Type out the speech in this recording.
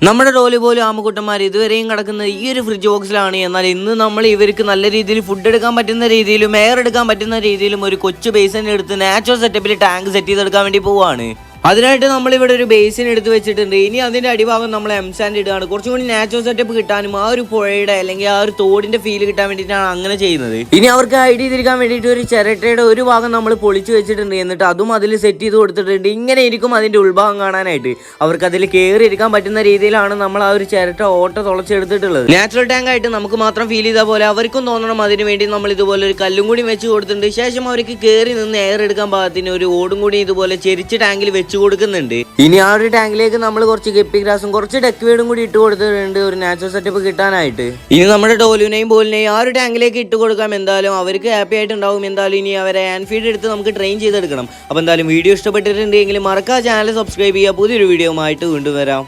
നമ്മുടെ ഡോലി പോലും ആമക്കുട്ടന്മാർ ഇതുവരെയും കിടക്കുന്നത് ഈ ഒരു ഫ്രിഡ്ജ് ബോക്സിലാണ്. എന്നാൽ ഇന്ന് നമ്മൾ ഇവർക്ക് നല്ല രീതിയിൽ ഫുഡ് എടുക്കാൻ പറ്റുന്ന രീതിയിലും എയർ എടുക്കാൻ പറ്റുന്ന രീതിയിലും ഒരു കൊച്ചു ബേസിൻ എടുത്ത് നാച്ചുറൽ സെറ്റപ്പിൽ ടാങ്ക് സെറ്റ് ചെയ്തെടുക്കാൻ വേണ്ടി പോവാണ്. അതിനായിട്ട് നമ്മളിവിടെ ഒരു ബേസിൻ എടുത്ത് വെച്ചിട്ടുണ്ട്. ഇനി അതിന്റെ അടിഭാഗം നമ്മൾ എംസാൻഡ് ഇടുകയാണ്. കുറച്ചും കൂടി നാച്ചുറൽ സെറ്റപ്പ് കിട്ടാനും ആ ഒരു പുഴയുടെ അല്ലെങ്കിൽ ആ ഒരു തോടിന്റെ ഫീൽ കിട്ടാൻ വേണ്ടിയിട്ടാണ് അങ്ങനെ ചെയ്യുന്നത്. ഇനി അവർക്ക് ഹൈഡ് ചെയ്തിരിക്കാൻ വേണ്ടിയിട്ട് ഒരു ചിരട്ടയുടെ ഒരു ഭാഗം നമ്മൾ പൊളിച്ചു വെച്ചിട്ടുണ്ട്. എന്നിട്ട് അതും അതിൽ സെറ്റ് ചെയ്ത് കൊടുത്തിട്ടുണ്ട്. ഇങ്ങനെ ഇരിക്കും അതിന്റെ ഉൾഭാഗം കാണാനായിട്ട്. അവർക്ക് അതിൽ കയറി ഇരിക്കാൻ പറ്റുന്ന രീതിയിലാണ് നമ്മൾ ആ ഒരു ചിരട്ട ഓട്ട തുളച്ചെടുത്തിട്ടുള്ളത്. നാച്ചുറൽ ടാങ്ക് ആയിട്ട് നമുക്ക് മാത്രം ഫീൽ ചെയ്ത പോലെ അവർക്കും തോന്നണം. അതിന് വേണ്ടി നമ്മൾ ഇതുപോലെ ഒരു കല്ലും കൂടി വെച്ച് കൊടുത്തിട്ടുണ്ട്. ശേഷം അവർക്ക് കയറി നിന്ന് എയർ എടുക്കാൻ പാകത്തിന് ഒരു ഓടും കൂടി ഇതുപോലെ ചെരിച്ച് ടാങ്കിൽ വെച്ച് കൊടുക്കുന്നുണ്ട്. ഇനി ആ ഒരു ടാങ്കിലേക്ക് നമ്മൾ കുറച്ച് ഗപ്പി ഗ്രാസും കുറച്ച് ഡക്വേഡും കൂടി ഇട്ട് കൊടുത്തിട്ടുണ്ട് ഒരു നാച്ചുറൽ സെറ്റപ്പ് കിട്ടാനായിട്ട്. ഇനി നമ്മുടെ ഡോലുവിനെയും ബോലിനെയും ആ ഒരു ടാങ്കിലേക്ക് ഇട്ട് കൊടുക്കാം. എന്തായാലും അവർക്ക് ഹാപ്പി ആയിട്ടുണ്ടാവും. എന്തായാലും ഇനി അവരെ ഹാൻഡ് ഫീഡ് എടുത്ത് നമുക്ക് ട്രെയിൻ ചെയ്തെടുക്കണം. അപ്പോൾ എന്തായാലും വീഡിയോ ഇഷ്ടപ്പെട്ടിട്ടുണ്ടെങ്കിൽ മറക്കാതെ ചാനൽ സബ്സ്ക്രൈബ് ചെയ്യുക. പുതിയൊരു വീഡിയോ ആയിട്ട് വീണ്ടും വരാം.